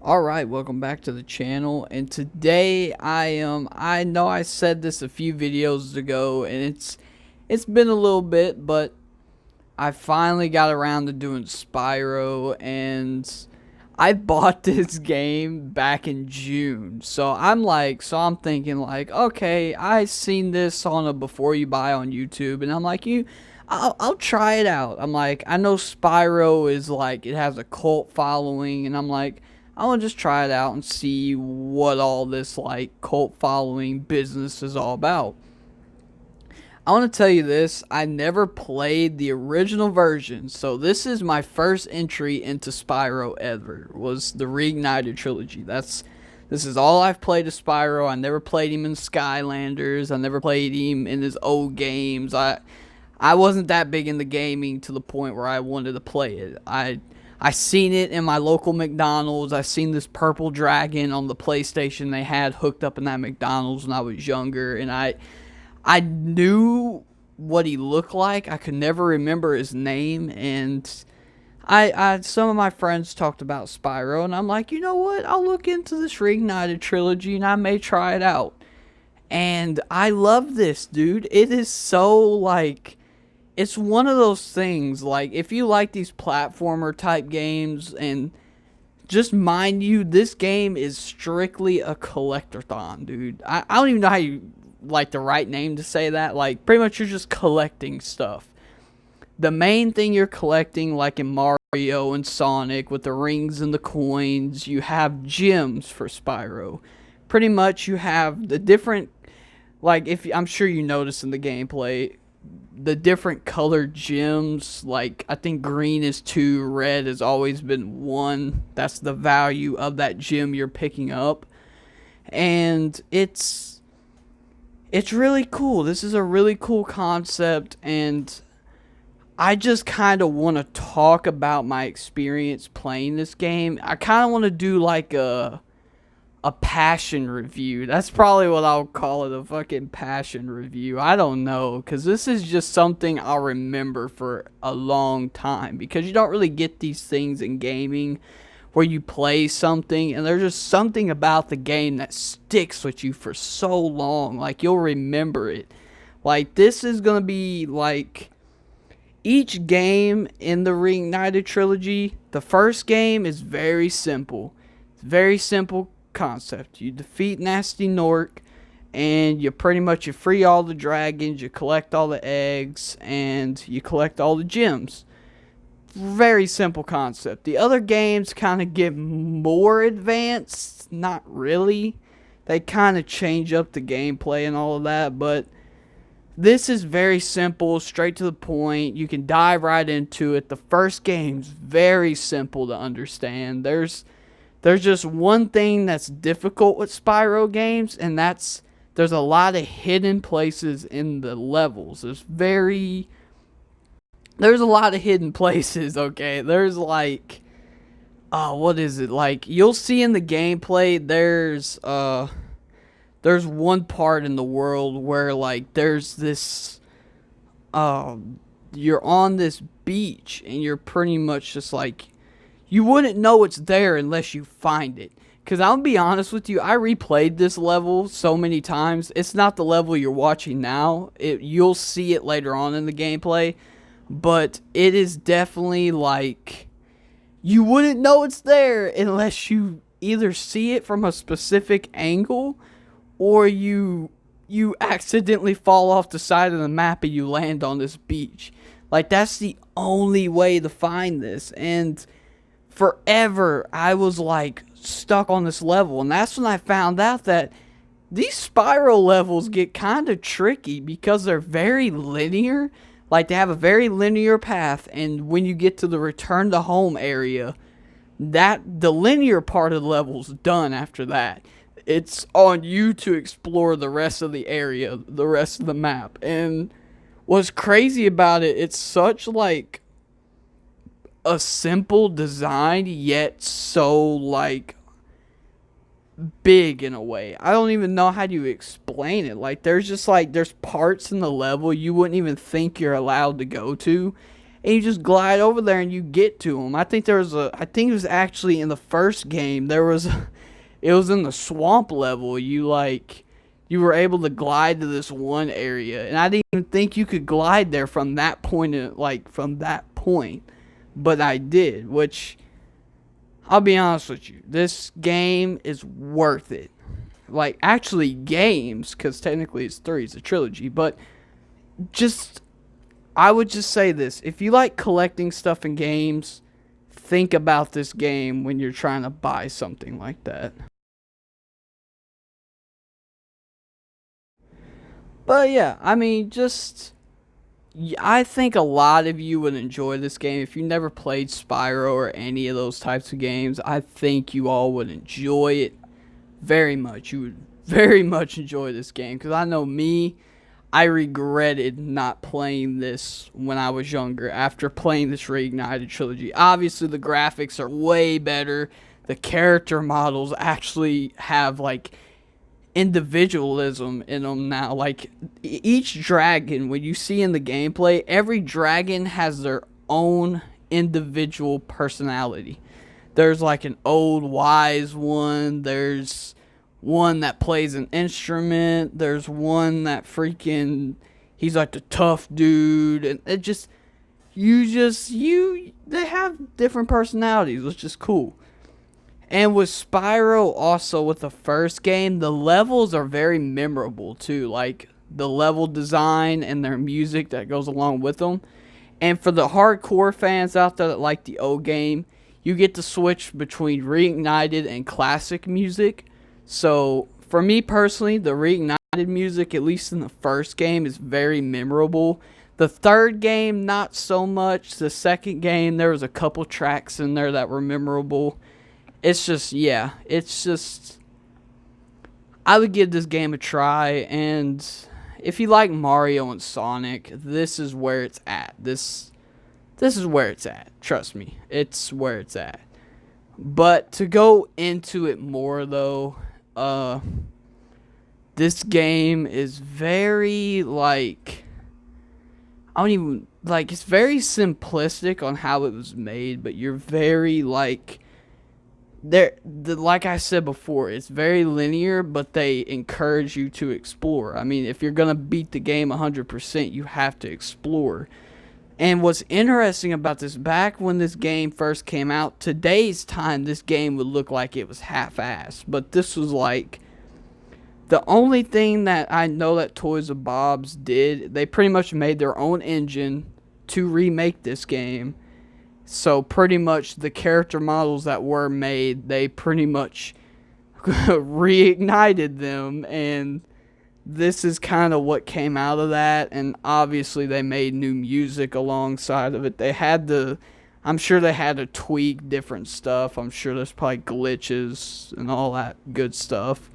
Alright, welcome back to the channel, and today I know I said this a few videos ago, and it's been a little bit, but I finally got around to doing Spyro, and I bought this game back in June. So I'm thinking like, okay, I seen this on a before you buy on YouTube, and I'm like, I'll try it out. I'm like, I know Spyro is like, it has a cult following, and I'm like, I want to just try it out and see what all this like cult following business is all about. I want to tell you this, I never played the original version, so this is my first entry into Spyro ever, was the Reignited Trilogy. This is all I've played of Spyro. I never played him in Skylanders, I never played him in his old games. I wasn't that big into gaming to the point where I wanted to play it. I seen it in my local McDonald's. I seen this purple dragon on the PlayStation they had hooked up in that McDonald's when I was younger, and I knew what he looked like. I could never remember his name, and I some of my friends talked about Spyro, and I'm like, you know what? I'll look into this Reignited trilogy, and I may try it out. And I love this, dude. It is so like, it's one of those things. Like, if you like these platformer type games, and just mind you, this game is strictly a collectathon, dude. I don't even know how you like the right name to say that. Like, pretty much you're just collecting stuff. The main thing you're collecting, like in Mario and Sonic with the rings and the coins, you have gems for Spyro. Pretty much you have the different, like, if I'm sure you notice in the gameplay, the different colored gems. Like, I think green is 2, red has always been 1. That's the value of that gem you're picking up. And it's really cool. This is a really cool concept, and I just kind of want to talk about my experience playing this game. I kind of want to do like a passion review. That's probably what I'll call it, a fucking passion review. I don't know, because this is just something I'll remember for a long time, because you don't really get these things in gaming where you play something and there's just something about the game that sticks with you for so long. Like, you'll remember it. Like, this is gonna be like, each game in the Reignited trilogy, the first game is very simple. It's very simple concept. You defeat Nasty Nork, and you pretty much, you free all the dragons, you collect all the eggs, and you collect all the gems. Very simple concept. The other games kind of get more advanced. Not really. They kind of change up the gameplay and all of that, but this is very simple, straight to the point. You can dive right into it. The first game's very simple to understand. There's just one thing that's difficult with Spyro games, and there's a lot of hidden places in the levels. There's a lot of hidden places, okay? There's like, what is it? Like, you'll see in the gameplay, there's one part in the world where, like, there's this, you're on this beach, and you're pretty much just like, you wouldn't know it's there unless you find it. Because I'll be honest with you, I replayed this level so many times. It's not the level you're watching now. You'll see it later on in the gameplay. But it is definitely like, you wouldn't know it's there unless you either see it from a specific angle, or you accidentally fall off the side of the map and you land on this beach. Like, that's the only way to find this. And forever I was like stuck on this level, and that's when I found out that these Spyro levels get kind of tricky because they're very linear. Like, they have a very linear path, and when you get to the return to home area, the linear part of the level's done after that. It's on you to explore the rest of the area, the rest of the map. And what's crazy about it, it's such like a simple design, yet so like big in a way. I don't even know how to explain it. Like, there's just like, there's parts in the level you wouldn't even think you're allowed to go to, and you just glide over there and you get to them. I think I think it was actually in the first game. It was in the swamp level. You were able to glide to this one area, and I didn't even think you could glide there from that point, but I did, which I'll be honest with you, this game is worth it. Like, actually games, because technically it's three, it's a trilogy, but just, I would just say this. If you like collecting stuff in games, think about this game when you're trying to buy something like that. But yeah, I mean, I think a lot of you would enjoy this game. If you never played Spyro or any of those types of games, I think you all would enjoy it very much. You would very much enjoy this game, because I know me, I regretted not playing this when I was younger after playing this Reignited Trilogy. Obviously, the graphics are way better. The character models actually have, like, individualism in them now. Like, each dragon, when you see in the gameplay, every dragon has their own individual personality. There's like an old wise one, there's one that plays an instrument, there's one that he's like the tough dude, and they have different personalities, which is cool. And with Spyro, also with the first game, the levels are very memorable too. Like, the level design and their music that goes along with them. And for the hardcore fans out there that like the old game, you get to switch between reignited and classic music. So for me personally, the reignited music, at least in the first game, is very memorable. The third game, not so much. The second game, there was a couple tracks in there that were memorable. It's just, yeah, I would give this game a try, and if you like Mario and Sonic, this is where it's at. This is where it's at. Trust me, it's where it's at. But to go into it more, though, this game is very, like, I don't even, like, it's very simplistic on how it was made, but you're very, like, like I said before, it's very linear, but they encourage you to explore. I mean, if you're gonna beat the game 100%, you have to explore. And what's interesting about this, back when this game first came out, today's time, this game would look like it was half-assed. But this was like, the only thing that I know that Toys of Bob's did, they pretty much made their own engine to remake this game. So pretty much the character models that were made, they pretty much reignited them, and this is kind of what came out of that. And obviously they made new music alongside of it. I'm sure they had to tweak different stuff. I'm sure there's probably glitches and all that good stuff.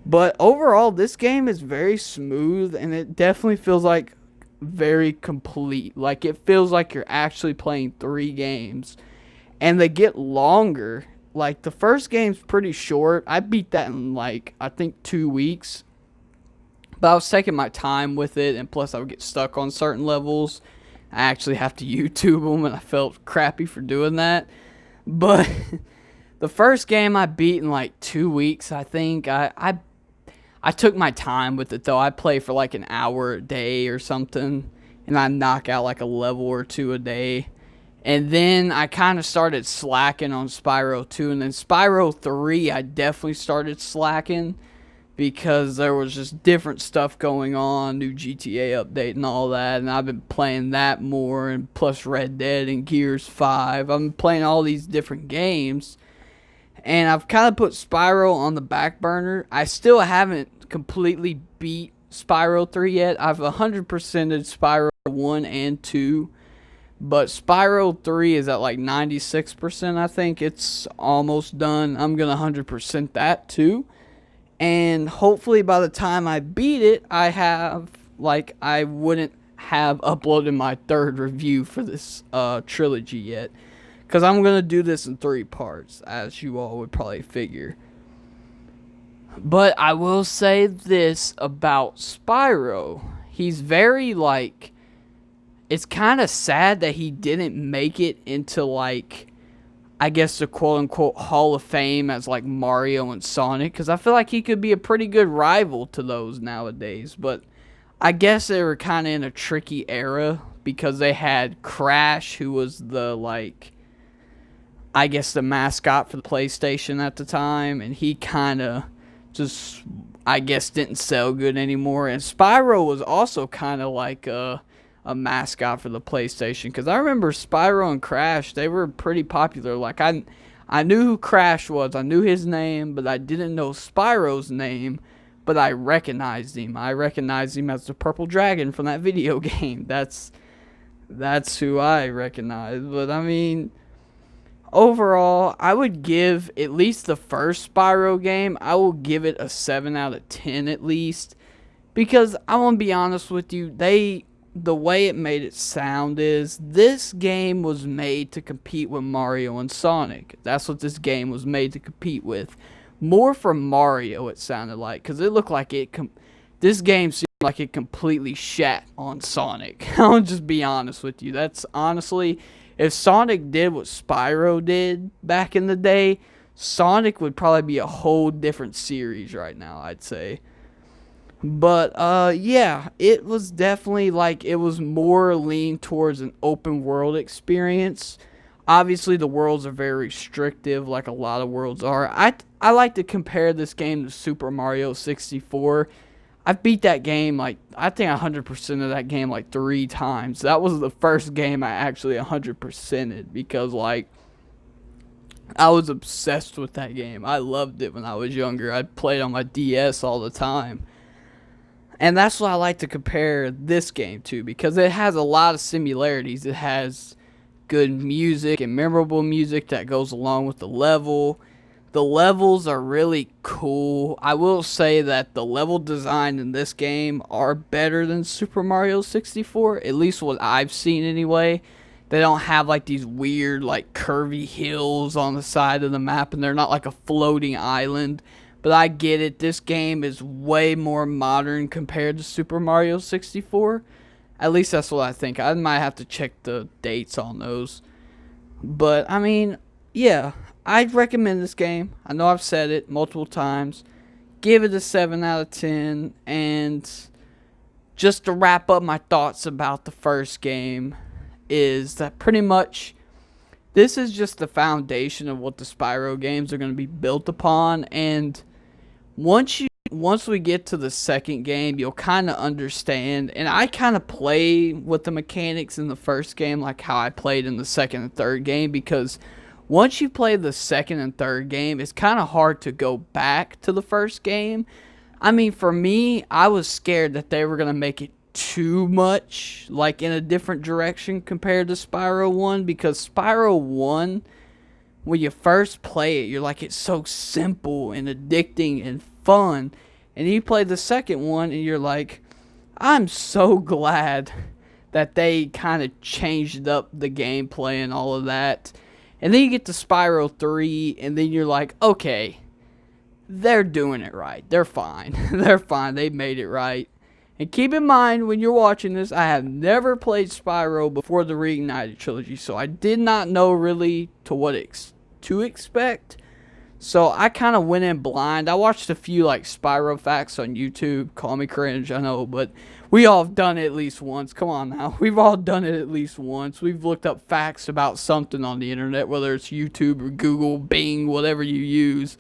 But overall, this game is very smooth, and it definitely feels like very complete. Like, it feels like you're actually playing 3 games, and they get longer. Like, the first game's pretty short. I beat that in, like, I think 2 weeks, but I was taking my time with it, and plus I would get stuck on certain levels. I actually have to YouTube them, and I felt crappy for doing that. But the first game I beat in like 2 weeks, I think. I took my time with it, though. I play for like an hour a day or something, and I knock out like a level or 2 a day. And then I kind of started slacking on Spyro 2, and then Spyro 3, I definitely started slacking because there was just different stuff going on, new GTA update and all that, and I've been playing that more, and plus Red Dead and Gears 5. I'm playing all these different games, and I've kind of put Spyro on the back burner. I still haven't completely beat Spyro 3 yet. I've 100%ed Spyro 1 and 2, but Spyro 3 is at like 96%, I think. It's almost done. I'm going to 100% that too. And hopefully by the time I beat it, I wouldn't have uploaded my 3rd review for this trilogy yet. Because I'm going to do this in 3 parts, as you all would probably figure. But I will say this about Spyro. He's very, like, it's kind of sad that he didn't make it into, like, I guess the quote unquote Hall of Fame as like Mario and Sonic, because I feel like he could be a pretty good rival to those nowadays. But I guess they were kind of in a tricky era because they had Crash, who was the, like, I guess the mascot for the PlayStation at the time, and he kind of just, I guess, didn't sell good anymore. And Spyro was also kind of like a mascot for the PlayStation, because I remember Spyro and Crash, they were pretty popular. Like, I knew who Crash was, I knew his name, but I didn't know Spyro's name, but I recognized him. I recognized him as the purple dragon from that video game. That's who I recognize. But I mean, overall, I would give at least the first Spyro game, I will give it a 7 out of 10 at least. Because I want to be honest with you, the way it made it sound is this game was made to compete with Mario and Sonic. That's what this game was made to compete with. More for Mario, it sounded like, because it looked like this game seemed like it completely shat on Sonic. I'll just be honest with you. That's honestly, if Sonic did what Spyro did back in the day, Sonic would probably be a whole different series right now, I'd say. But yeah, it was definitely, like, it was more leaned towards an open world experience. Obviously the worlds are very restrictive, like a lot of worlds are. I like to compare this game to Super Mario 64. I've beat that game, like, I think 100% of that game like 3 times. That was the first game I actually 100%ed, because, like, I was obsessed with that game. I loved it when I was younger. I played on my DS all the time. And that's what I like to compare this game to, because it has a lot of similarities. It has good music and memorable music that goes along with the level. The levels are really cool. I will say that the level design in this game are better than Super Mario 64, at least what I've seen anyway. They don't have like these weird, like, curvy hills on the side of the map, and they're not like a floating island. But I get it, this game is way more modern compared to Super Mario 64. At least that's what I think. I might have to check the dates on those. But, I mean, yeah, I'd recommend this game. I know I've said it multiple times. Give it a 7 out of 10. And just to wrap up my thoughts about the first game is that pretty much this is just the foundation of what the Spyro games are going to be built upon. And once we get to the second game, you'll kind of understand. And I kind of play with the mechanics in the first game like how I played in the second and third game, because once you play the second and third game, it's kind of hard to go back to the first game. I mean, for me, I was scared that they were going to make it too much, like, in a different direction compared to Spyro 1, because Spyro 1, when you first play it, you're like, it's so simple and addicting and fun. And you play the second one and you're like, I'm so glad that they kind of changed up the gameplay and all of that. And then you get to Spyro 3 and then you're like, okay, they're doing it right. They're fine. They're fine. They made it right. And keep in mind, when you're watching this, I have never played Spyro before the Reignited Trilogy, so I did not know really to expect. So I kind of went in blind. I watched a few, like, Spyro facts on YouTube. Call me cringe, I know, but we all have done it at least once. Come on now. We've all done it at least once. We've looked up facts about something on the internet, whether it's YouTube or Google, Bing, whatever you use.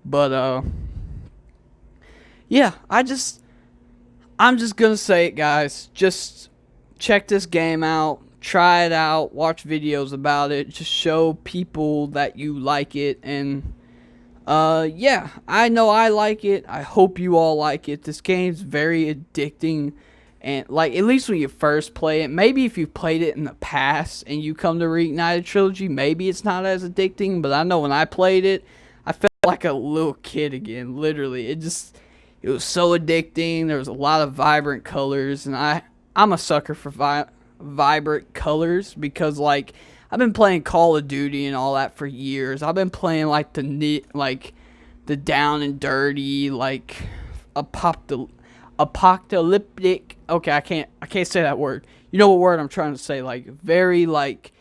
But, yeah, I'm just gonna say it, guys. Just check this game out. Try it out. Watch videos about it. Just show people that you like it. And, yeah, I know I like it. I hope you all like it. This game's very addicting. And, like, at least when you first play it. Maybe if you played it in the past and you come to Reignited Trilogy, maybe it's not as addicting. But I know when I played it, I felt like a little kid again. Literally. It was so addicting. There was a lot of vibrant colors, and I'm a sucker for vibrant colors, because, like, I've been playing Call of Duty and all that for years. I've been playing like the down and dirty, like, apocalyptic okay, I can't say that word. You know what word I'm trying to say? Like very like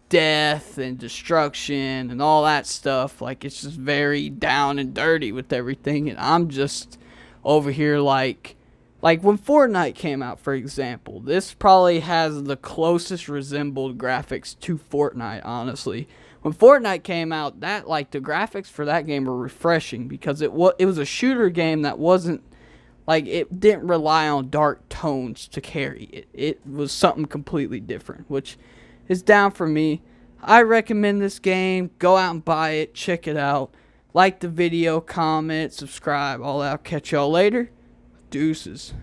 death and destruction and all that stuff. Like it's just very down and dirty with everything, and I'm just over here like when Fortnite came out, for example. This probably has the closest resembled graphics to Fortnite, honestly. When Fortnite came out, that like the graphics for that game were refreshing because it was a shooter game that wasn't like it didn't rely on dark tones to carry it. It was something completely different, which is down for me. I recommend this game. Go out and buy it. Check it out. Like the video, comment, subscribe, all that. I'll catch y'all later. Deuces.